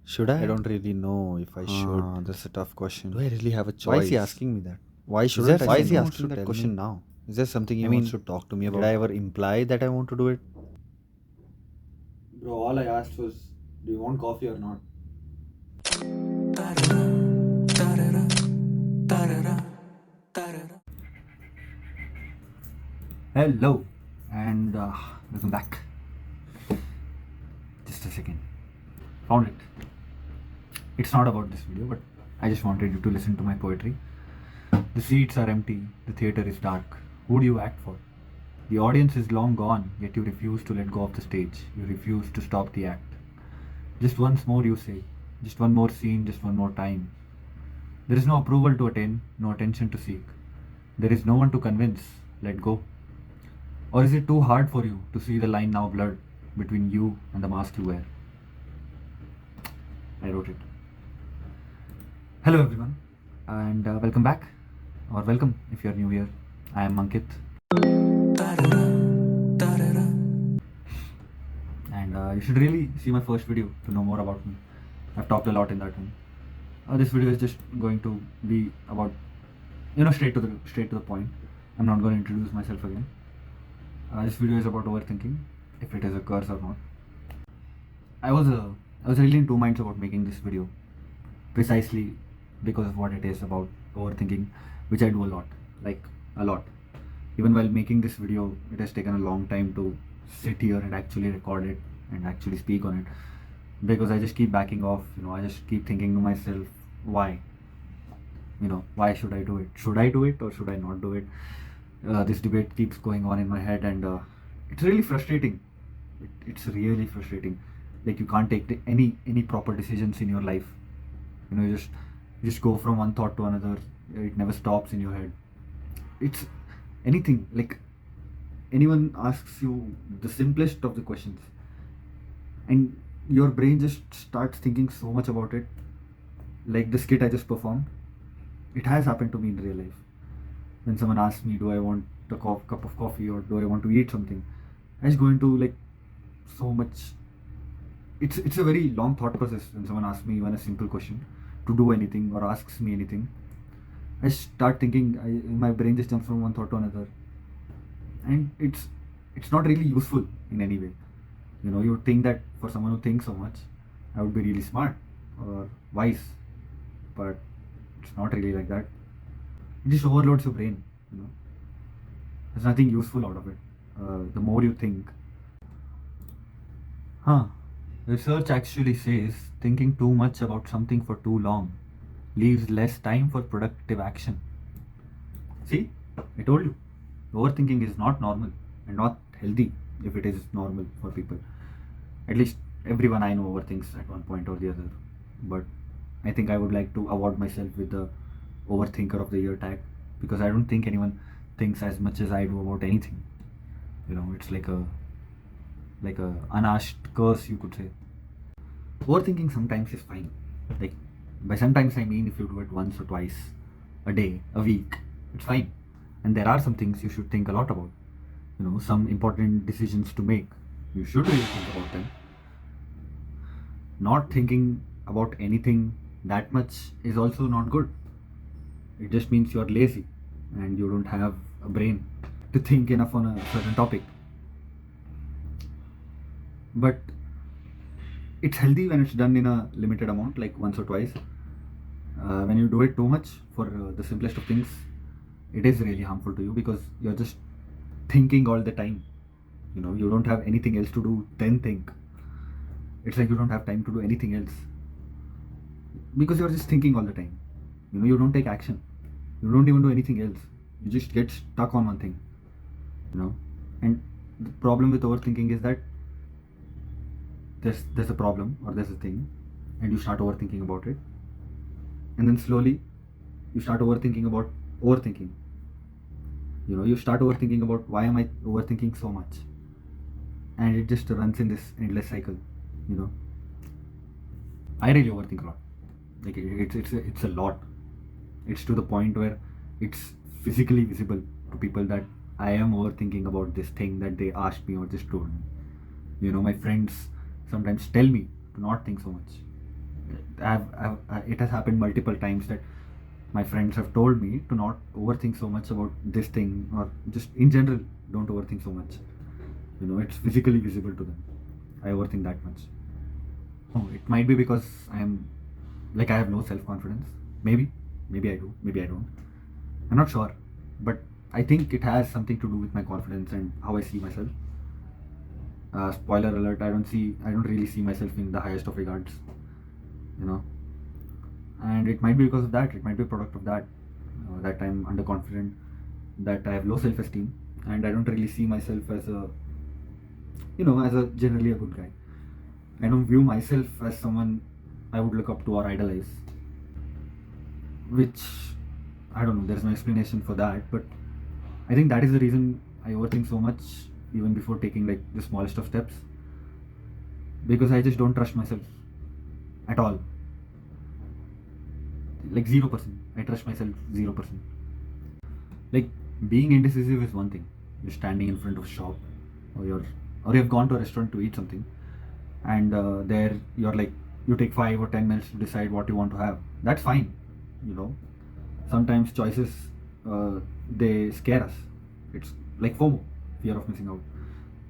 Should I I? don't really know if I should. That's a tough Do question. I really have a Why is he choice? asking me that? Why Is there shouldn't I why say is he no? asking that question now? Is there something he I wants mean, to talk to me did I about? ever imply that I want to do it? Bro, all I asked was, do you want coffee or not? Hello, and welcome back. Just a second. Found it. It's not about this video, but I just wanted you to listen to my poetry. The seats are empty, the theatre is dark. Who do you act for? The audience is long gone, yet you refuse to let go of the stage. You refuse to stop the act. Just once more, you say. Just one more scene, just one more time. There is no approval to attain, no attention to seek. There is no one to convince. Let go. Or is it too hard for you to see the line now blurred between you and the mask you wear? I wrote it. Hello, everyone, and welcome back, or welcome if you're new here. I am Ankit, and you should really see my first video to know more about me. I've talked a lot in that one. This video is just going to be about, straight to the point. I'm not going to introduce myself again. This video is about overthinking, if it is a curse or not. I was really in two minds about making this video, precisely because of what it is about overthinking, which I do a lot, like a lot. Even while making this video, it has taken a long time to sit here and actually record it and actually speak on it, because I just keep backing off. I just keep thinking to myself, why? Why should I do it? Should I do it or should I not do it? This debate keeps going on in my head, and it's really frustrating. It's really frustrating. Like, you can't take any proper decisions in your life. You just go from one thought to another. It never stops in your head. It's anything, like, anyone asks you the simplest of the questions, and your brain just starts thinking so much about it. Like the skit I just performed, it has happened to me in real life. When someone asks me, do I want a cup of coffee or do I want to eat something, I just go into, like, so much. It's a very long thought process when someone asks me even a simple question to do anything or asks me anything. I start thinking. My brain just jumps from one thought to another, and it's not really useful in any way. You would think that for someone who thinks so much, I would be really smart or wise, but it's not really like that. It just overloads your brain. You know, there's nothing useful out of it. The more you think, huh? Research actually says thinking too much about something for too long leaves less time for productive action. See, I told you, overthinking is not normal and not healthy if it is normal for people. At least everyone I know overthinks at one point or the other. But I think I would like to award myself with the Overthinker of the Year tag, because I don't think anyone thinks as much as I do about anything. It's like a unasked curse, you could say. Overthinking sometimes is fine. Like, by sometimes I mean if you do it once or twice a day, a week, it's fine. And there are some things you should think a lot about. Some important decisions to make. You should really think about them. Not thinking about anything that much is also not good. It just means you're lazy and you don't have a brain to think enough on a certain topic. But it's healthy when it's done in a limited amount, like once or twice. When you do it too much for the simplest of things, it is really harmful to you, because you're just thinking all the time. You don't have anything else to do, then think. It's like you don't have time to do anything else because you're just thinking all the time. You don't take action. You don't even do anything else. You just get stuck on one thing. And the problem with overthinking is that there's a problem or there's a thing, and you start overthinking about it, and then slowly you start overthinking about overthinking. You start overthinking about, why am I overthinking so much, and it just runs in this endless cycle. you know I really overthink a lot. Like, it's a lot. It's to the point where it's physically visible to people that I am overthinking about this thing that they asked me or just told me. My friends sometimes tell me to not think so much. It has happened multiple times that my friends have told me to not overthink so much about this thing, or just in general, don't overthink so much. It's physically visible to them. I overthink that much. Oh, it might be because I have no self confidence. Maybe I do, maybe I don't. I'm not sure, but I think it has something to do with my confidence and how I see myself. Spoiler alert: I don't really see myself in the highest of regards. You know, and it might be because of that. It might be a product of that. That I'm underconfident, that I have low self esteem, and I don't really see myself as a generally a good guy. I don't view myself as someone I would look up to or idolize, which I don't know. There's no explanation for that, but I think that is the reason I overthink so much, even before taking like the smallest of steps, because I just don't trust myself at all. Like 0%. I trust myself 0%. Like, being indecisive is one thing. You're standing in front of a shop, or you've gone to a restaurant to eat something, and there you're like, you take 5 or 10 minutes to decide what you want to have. That's fine. You know, sometimes choices, they scare us. It's like FOMO, fear of missing out.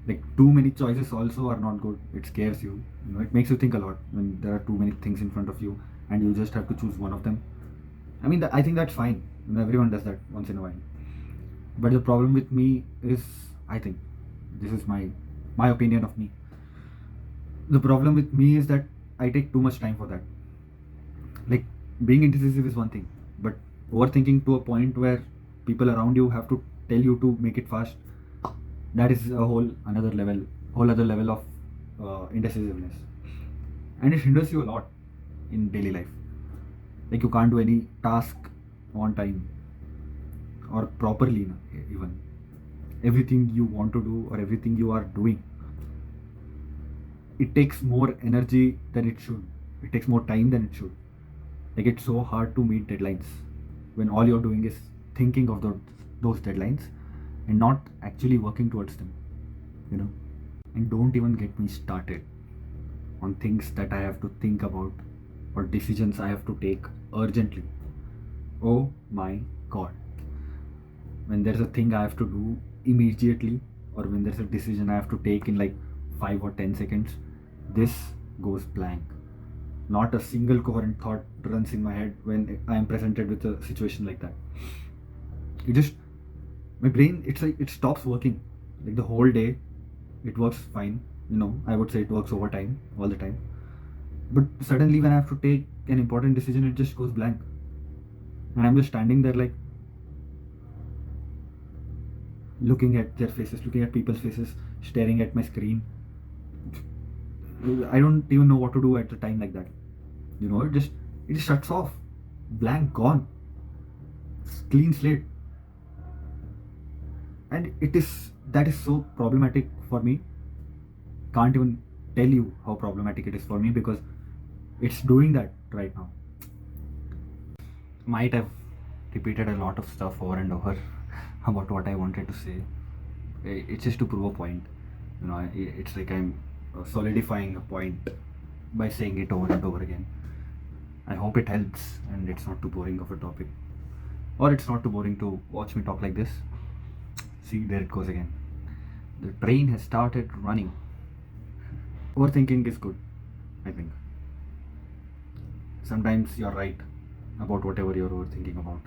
Like, too many choices also are not good. It scares you. It makes you think a lot when there are too many things in front of you and you just have to choose one of them. I mean, I think that's fine. Everyone does that once in a while. But the problem with me is, I think, this is my opinion of me. The problem with me is that I take too much time for that. Like, being indecisive is one thing, but overthinking to a point where people around you have to tell you to make it fast, that is a whole other level of indecisiveness, and it hinders you a lot in daily life. Like, you can't do any task on time or properly, even everything you want to do or everything you are doing, it takes more energy than it should. It takes more time than it should. Like, it's so hard to meet deadlines when all you're doing is thinking of those deadlines and not actually working towards them, you know. And don't even get me started on things that I have to think about or decisions I have to take urgently. Oh my god. When there's a thing I have to do immediately, or when there's a decision I have to take in like 5 or 10 seconds, this goes blank. Not a single coherent thought runs in my head when I am presented with a situation like that. It just, my brain, it's like it stops working. Like, the whole day, it works fine. I would say it works overtime all the time. But suddenly, when I have to take an important decision, it just goes blank. And I'm just standing there, like, looking at their faces, looking at people's faces, staring at my screen. I don't even know what to do at the time like that. It just shuts off. Blank, gone. Clean slate. And that is so problematic for me. Can't even tell you how problematic it is for me, because it's doing that right now. Might have repeated a lot of stuff over and over about what I wanted to say. It's just to prove a point. It's like I'm solidifying a point by saying it over and over again. I hope it helps and it's not too boring of a topic. Or it's not too boring to watch me talk like this. See, there it goes again. The train has started running. Overthinking is good, I think. Sometimes you're right about whatever you're overthinking about.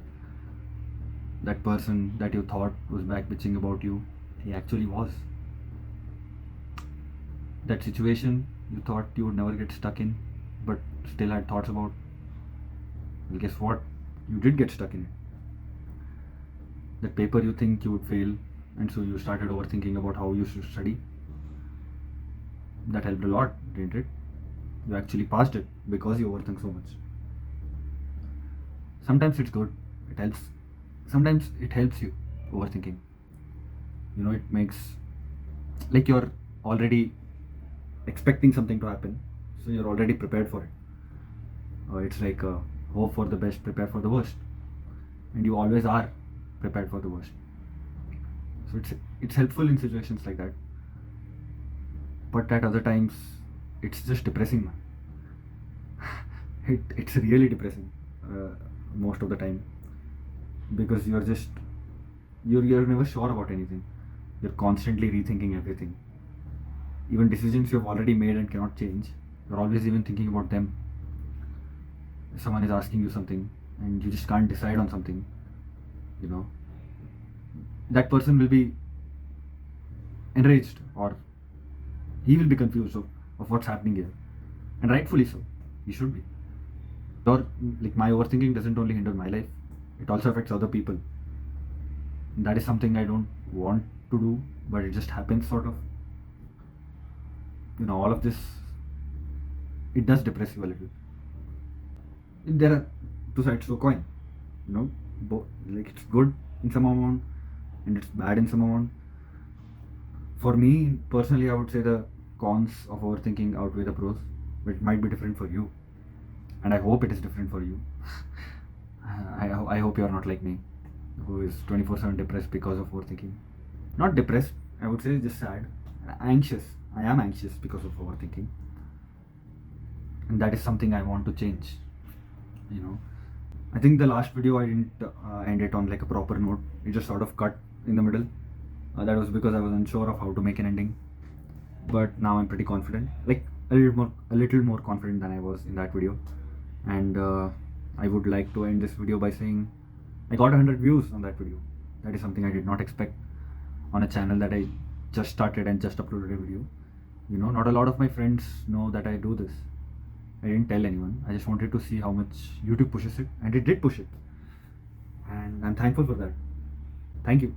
That person that you thought was back bitching about you, he actually was. That situation you thought you would never get stuck in, but still had thoughts about, well, guess what? You did get stuck in it. That paper you think you would fail, and so you started overthinking about how you should study. That helped a lot, didn't it? You actually passed it because you overthink so much. Sometimes it's good, it helps. Sometimes it helps you, overthinking. It makes, like, you're already expecting something to happen, so you're already prepared for it. It's like, hope for the best, prepare for the worst, and you always are prepared for the worst. So it's helpful in situations like that. But at other times, it's just depressing, man. it's really depressing most of the time, because you're never sure about anything. You're constantly rethinking everything. Even decisions you have already made and cannot change, you're always even thinking about them. If someone is asking you something and you just can't decide on something, you know, that person will be enraged, or he will be confused of what's happening here. And rightfully so. He should be. Or like, my overthinking doesn't only hinder my life, it also affects other people. And that is something I don't want to do, but it just happens, sort of. All of this, it does depress you a little. There are two sides to a coin. Like, it's good in some amount and it's bad in some amount. For me personally, I would say the cons of overthinking outweigh the pros, but it might be different for you, and I hope it is different for you. I hope you are not like me, who is 24/7 depressed because of overthinking. Not depressed, I would say, just sad, anxious. I am anxious because of overthinking, and that is something I want to change. You know, I think the last video I didn't end it on like a proper note. It just sort of cut in the middle. That was because I was unsure of how to make an ending. But now I'm pretty confident, like a little more confident than I was in that video. And I would like to end this video by saying I got 100 views on that video. That is something I did not expect on a channel that I just started and just uploaded a video. Not a lot of my friends know that I do this. I didn't tell anyone. I just wanted to see how much YouTube pushes it, and it did push it. And I'm thankful for that. Thank you.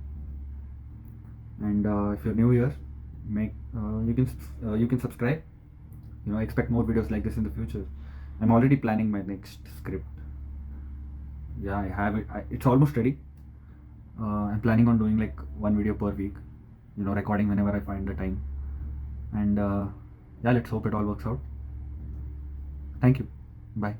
And if you're new here, you can subscribe. Expect more videos like this in the future. I'm already planning my next script. Yeah, I have it. It's almost ready. I'm planning on doing like one video per week. Recording whenever I find the time. And yeah, let's hope it all works out. Thank you. Bye.